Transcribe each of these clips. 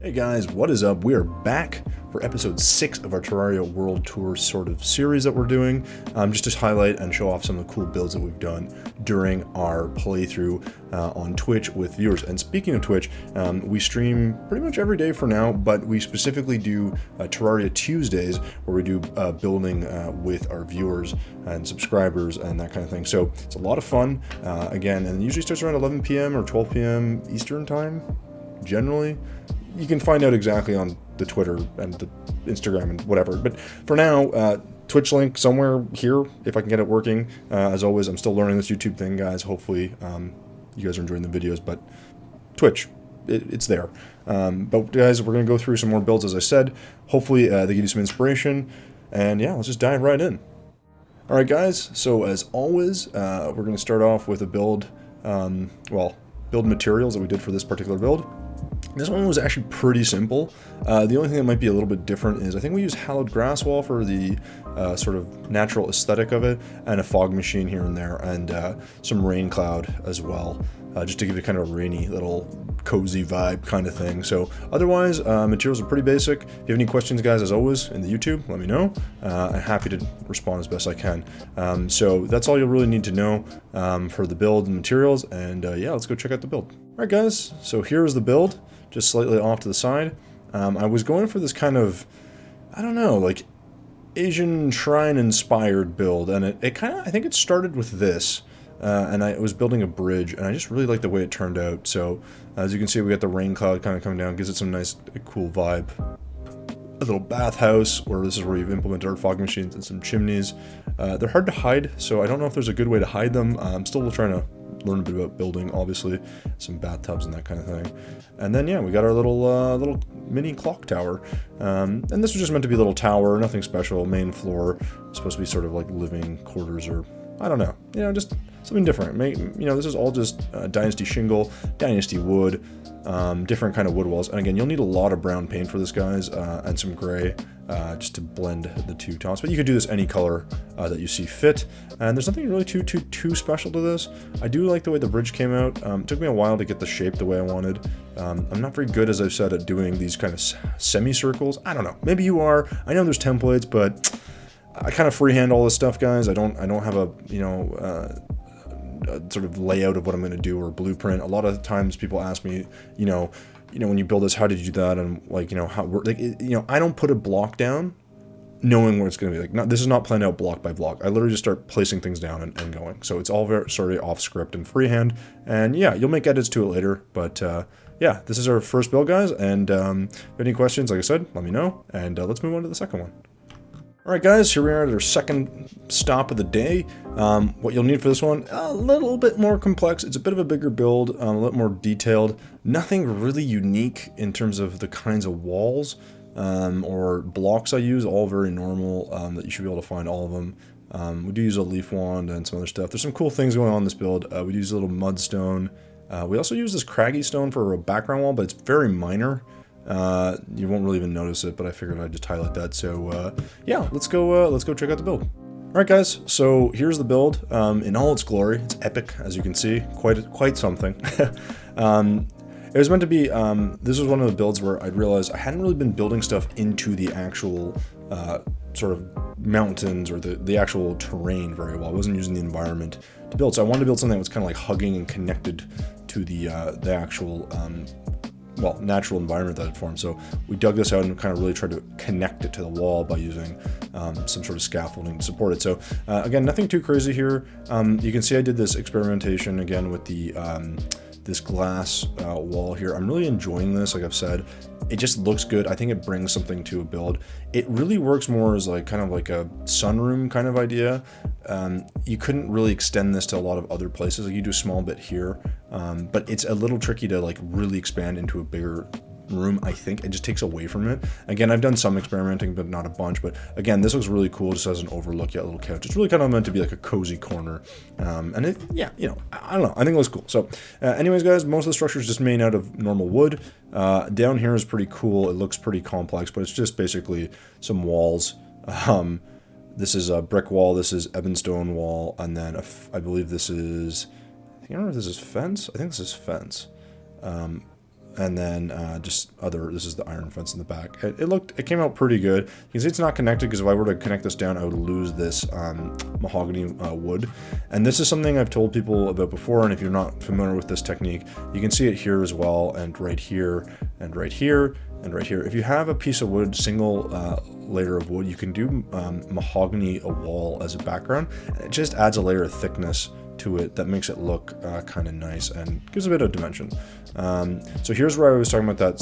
Hey guys, what is up? We are back for episode 6 of our Terraria World Tour sort of series that we're doing, just to highlight and show off some of the cool builds that we've done during our playthrough on Twitch with viewers. And speaking of Twitch, we stream pretty much every day for now, but we specifically do Terraria Tuesdays, where we do building with our viewers and subscribers and that kind of thing. So it's a lot of fun, again, and it usually starts around 11 p.m. or 12 p.m. Eastern time, generally. You can find out exactly on the Twitter and the Instagram and whatever. But for now, Twitch link somewhere here, if I can get it working. As always, I'm still learning this YouTube thing, guys. Hopefully, you guys are enjoying the videos. But Twitch, it's there. But guys, we're going to go through some more builds, as I said. Hopefully, they give you some inspiration. And yeah, let's just dive right in. All right, guys. So as always, we're going to start off with a build, build materials that we did for this particular build. This one was actually pretty simple. The only thing that might be a little bit different is I think we used hallowed grass wall for the sort of natural aesthetic of it, and a fog machine here and there, and some rain cloud as well, just to give it kind of a rainy little cozy vibe kind of thing. So otherwise, materials are pretty basic. If you have any questions, guys, as always, in the YouTube, let me know. I'm happy to respond as best I can. So that's all you'll really need to know for the build and materials, and yeah, let's go check out the build. All right, guys, so here's the build, just slightly off to the side. I was going for this kind of, I don't know, like Asian shrine inspired build, and it kind of, I think it started with this, and I was building a bridge, and I just really like the way it turned out. So as you can see, we got the rain cloud kind of coming down, gives it some nice, cool vibe. A little bathhouse, where this is where you've implemented our fog machines, and some chimneys. They're hard to hide, so I don't know if there's a good way to hide them. I'm still trying to learn a bit about building, obviously, some bathtubs and that kind of thing. And then yeah, we got our little mini clock tower, and this was just meant to be a little tower, nothing special. Main floor, supposed to be sort of like living quarters, or I don't know, you know, just something different. You know, this is all just dynasty shingle, dynasty wood, different kind of wood walls. And again, you'll need a lot of brown paint for this, guys, and some gray, just to blend the two tones. But you could do this any color that you see fit. And there's nothing really too special to this. I do like the way the bridge came out. It took me a while to get the shape the way I wanted. I'm not very good, as I've said, at doing these kind of semicircles. I don't know. Maybe you are. I know there's templates, but I kind of freehand all this stuff, guys. I don't have a, you know, sort of layout of what I'm going to do, or blueprint. A lot of times people ask me, you know, when you build this, how did you do that? And like, you know, how, like, you know, I don't put a block down knowing what it's going to be like. This is not planned out block by block. I literally just start placing things down and going. So it's all very sort of off script and freehand. And yeah, you'll make edits to it later. But yeah, this is our first build, guys. And if you have any questions, like I said, let me know. And let's move on to the second one. Alright, guys, here we are at our second stop of the day. What you'll need for this one, a little bit more complex. It's a bit of a bigger build, a little more detailed. Nothing really unique in terms of the kinds of walls or blocks I use, all very normal, that you should be able to find all of them. We do use a leaf wand and some other stuff. There's some cool things going on in this build. We use a little mudstone. We also use this craggy stone for a background wall, but it's very minor. You won't really even notice it, but I figured I'd just highlight that. So yeah, let's go check out the build. All right, guys, so here's the build in all its glory. It's epic, as you can see, quite something. It was meant to be, this was one of the builds where I realized I hadn't really been building stuff into the actual sort of mountains or the actual terrain very well. I wasn't using the environment to build, so I wanted to build something that was kind of like hugging and connected to the actual natural environment that it formed. So we dug this out and kind of really tried to connect it to the wall by using some sort of scaffolding to support it. So again, nothing too crazy here. You can see I did this experimentation again with the this glass wall here. I'm really enjoying this, like I've said. It just looks good. I think it brings something to a build. It really works more as like kind of like a sunroom kind of idea. You couldn't really extend this to a lot of other places. Like you do a small bit here, but it's a little tricky to like really expand into a bigger room. I think it just takes away from it. Again, I've done some experimenting, but not a bunch. But again, this looks really cool just as an overlook. Yeah, little couch. It's really kind of meant to be like a cozy corner. And it, yeah, you know, I don't know. I think it looks cool. So anyways, guys, most of the structure is just made out of normal wood. Down here is pretty cool. It looks pretty complex, but it's just basically some walls. This is a brick wall. This is ebonstone wall. And then I believe this is, I don't know if this is fence. I think this is fence. and then just other. This is the iron fence in the back. It came out pretty good. You can see it's not connected because if I were to connect this down, I would lose this mahogany wood. And this is something I've told people about before, and if you're not familiar with this technique, you can see it here as well, and right here, and right here, and right here. If you have a piece of wood, single layer of wood, you can do mahogany a wall as a background, and it just adds a layer of thickness to it that makes it look kind of nice and gives a bit of dimension. So here's where I was talking about that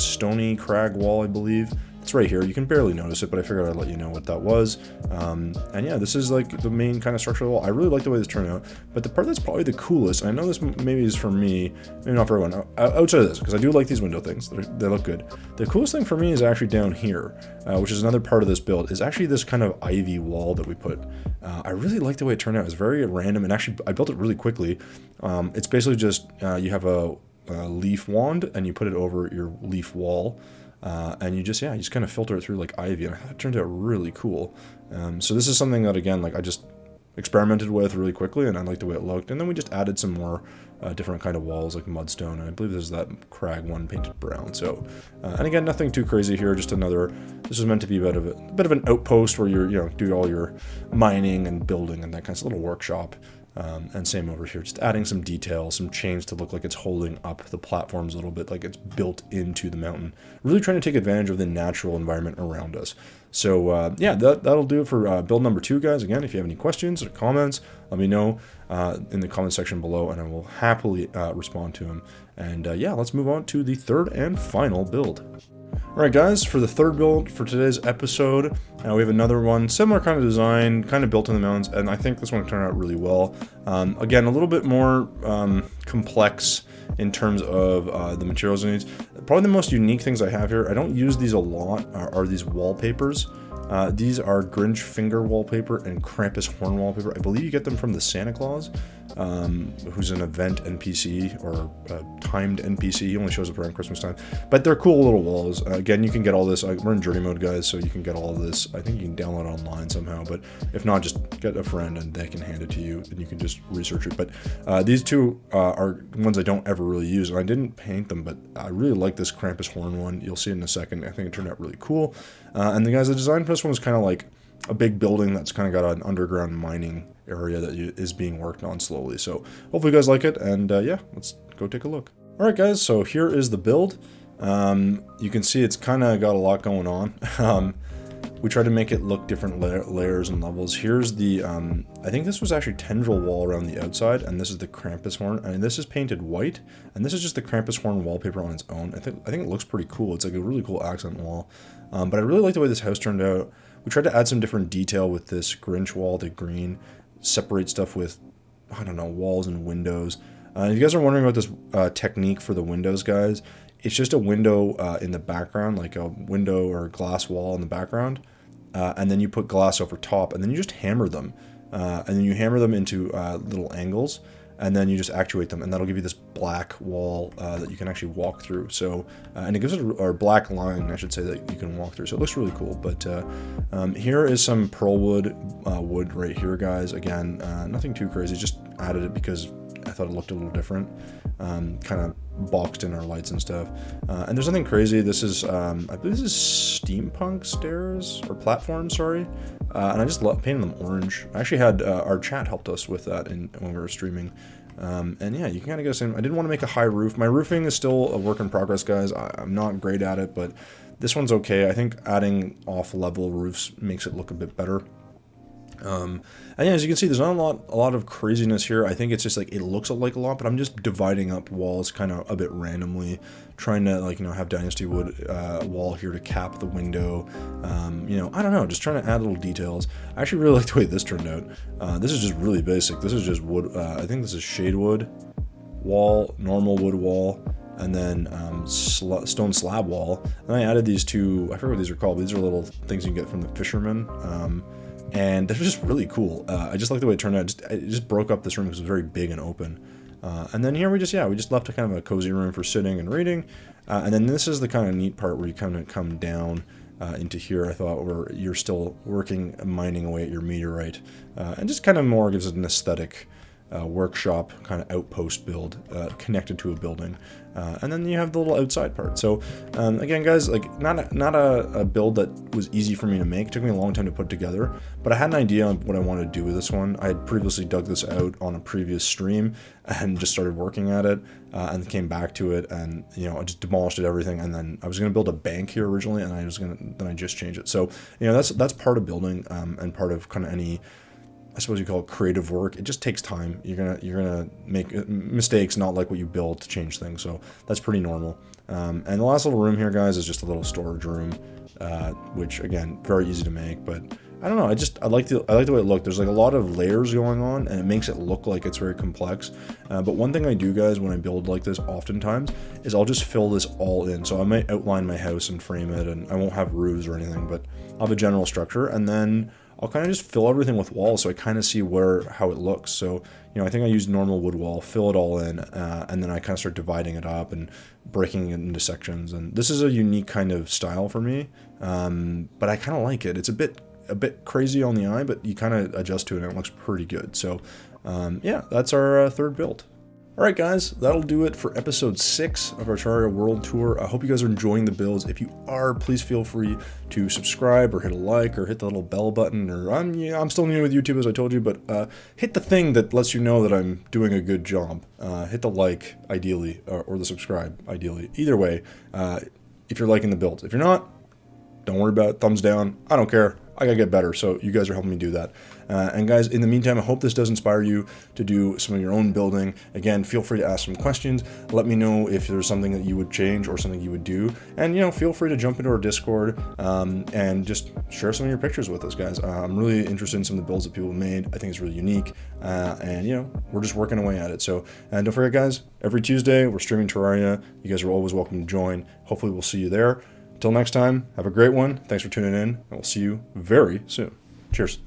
stony crag wall, I believe. It's right here. You can barely notice it, but I figured I'd let you know what that was. And yeah, this is like the main kind of structure of the wall. I really like the way this turned out, but the part that's probably the coolest, and I know this maybe is for me, maybe not for everyone, outside of this, because I do like these window things. They look good. The coolest thing for me is actually down here, which is another part of this build, is actually this kind of ivy wall that we put. I really like the way it turned out. It's very random, and actually I built it really quickly. It's basically just, you have a leaf wand, and you put it over your leaf wall. And you just kind of filter it through like ivy, and it turned out really cool. So this is something that, again, like I just experimented with really quickly, and I liked the way it looked. And then we just added some more different kind of walls, like mudstone, and I believe this is that crag one painted brown. So, and again, nothing too crazy here. Just this is meant to be a bit of an outpost where you're do all your mining and building and that kind of little workshop. And same over here, just adding some detail, some chains to look like it's holding up the platforms a little bit, like it's built into the mountain. Really trying to take advantage of the natural environment around us. So yeah, that'll do it for build number 2, guys. Again, if you have any questions or comments, let me know in the comment section below, and I will happily respond to them. And yeah, let's move on to the third and final build. Alright guys, for the third build for today's episode, we have another one, similar kind of design, kind of built in the mountains, and I think this one turned out really well. Again, a little bit more complex in terms of the materials it needs. Probably the most unique things I have here, I don't use these a lot, are these wallpapers. These are Grinch finger wallpaper and Krampus horn wallpaper. I believe you get them from the Santa Claus, who's an event NPC or a timed NPC. He only shows up around Christmas time, but they're cool little walls. Again, you can get all this. We're in journey mode, guys, so you can get all of this. I think you can download it online somehow, but if not, just get a friend and they can hand it to you, and you can just research it. But these two are ones I don't ever really use, and I didn't paint them, but I really like this Krampus horn one. You'll see it in a second. I think it turned out really cool. And the design for this one was kind of like a big building that's kind of got an underground mining area that is being worked on slowly. So hopefully you guys like it, and yeah, let's go take a look. All right, guys, so here is the build. You can see it's kind of got a lot going on. We tried to make it look different layers and levels. Here's the, I think this was actually tendril wall around the outside, and this is the Krampus horn, and this is painted white, and this is just the Krampus horn wallpaper on its own. I think it looks pretty cool. It's like a really cool accent wall. But I really like the way this house turned out. We tried to add some different detail with this Grinch wall, the green, separate stuff with, I don't know, walls and windows. If you guys are wondering about this technique for the windows, guys, it's just a window in the background, like a window or a glass wall in the background, and then you put glass over top, and then you just hammer them, and then you hammer them into little angles, and then you just actuate them, and that'll give you this black wall that you can actually walk through. So, and it gives it a black line, I should say, that you can walk through. So it looks really cool. But here is some pearl wood right here, guys. Again, nothing too crazy. Just added it because I thought it looked a little different. Kind of boxed in our lights and stuff. And there's nothing crazy. This is, I believe this is steampunk stairs or platforms, sorry. And I just painted them orange. I actually had our chat helped us with that when we were streaming. And yeah, you can kind of get the same. I didn't want to make a high roof. My roofing is still a work in progress, guys. I'm not great at it, but this one's okay. I think adding off-level roofs makes it look a bit better. And yeah, as you can see, there's not a lot of craziness here. I think it's just like, it looks like a lot, but I'm just dividing up walls kind of a bit randomly, trying to, like, you know, have Dynasty Wood wall here to cap the window. You know, I don't know, just trying to add little details. I actually really like the way this turned out. This is just really basic. This is just wood. I think this is shade wood wall, normal wood wall, and then stone slab wall. And I added these two, I forget what these are called, but these are little things you can get from the fishermen. And they're just really cool. I just like the way it turned out. It just broke up this room because it was very big and open. And then here we just left a kind of a cozy room for sitting and reading. And then this is the kind of neat part where you kind of come down into here, I thought, where you're still working, mining away at your meteorite. And just kind of more gives it an aesthetic workshop kind of outpost build connected to a building. And then you have the little outside part. So again, guys, like not a build that was easy for me to make. It took me a long time to put together, but I had an idea on what I wanted to do with this one. I had previously dug this out on a previous stream and just started working at it, and came back to it, and I just demolished it, everything, and then I was going to build a bank here originally, and then I just changed it. So that's part of building, and part of kind of any, I suppose you call it, creative work. It just takes time. You're gonna make mistakes, not like what you build, to change things. So that's pretty normal. And the last little room here, guys, is just a little storage room, which again, very easy to make. But I don't know. I like the way it looked. There's like a lot of layers going on, and it makes it look like it's very complex. But one thing I do, guys, when I build like this, oftentimes, is I'll just fill this all in. So I might outline my house and frame it, and I won't have roofs or anything, but I'll have a general structure, and then I'll kind of just fill everything with walls, so I kind of see how it looks. So, I think I use normal wood wall, fill it all in, and then I kind of start dividing it up and breaking it into sections. And this is a unique kind of style for me, but I kind of like it. It's a bit crazy on the eye, but you kind of adjust to it, and it looks pretty good. So, yeah, that's our third build. Alright guys, that'll do it for episode 6 of our Terraria World Tour. I hope you guys are enjoying the builds. If you are, please feel free to subscribe or hit a like or hit the little bell button. Or I'm still new with YouTube, as I told you, but hit the thing that lets you know that I'm doing a good job. Hit the like, ideally, or the subscribe, ideally. Either way, if you're liking the builds. If you're not, don't worry about it. Thumbs down. I don't care. I gotta get better, so you guys are helping me do that. And guys, in the meantime, I hope this does inspire you to do some of your own building. Again, feel free to ask some questions. Let me know if there's something that you would change or something you would do. And, feel free to jump into our Discord and just share some of your pictures with us, guys. I'm really interested in some of the builds that people have made. I think it's really unique. And, we're just working away at it. So, and don't forget, guys, every Tuesday, we're streaming Terraria. You guys are always welcome to join. Hopefully, we'll see you there. Until next time, have a great one. Thanks for tuning in, and we'll see you very soon. Cheers.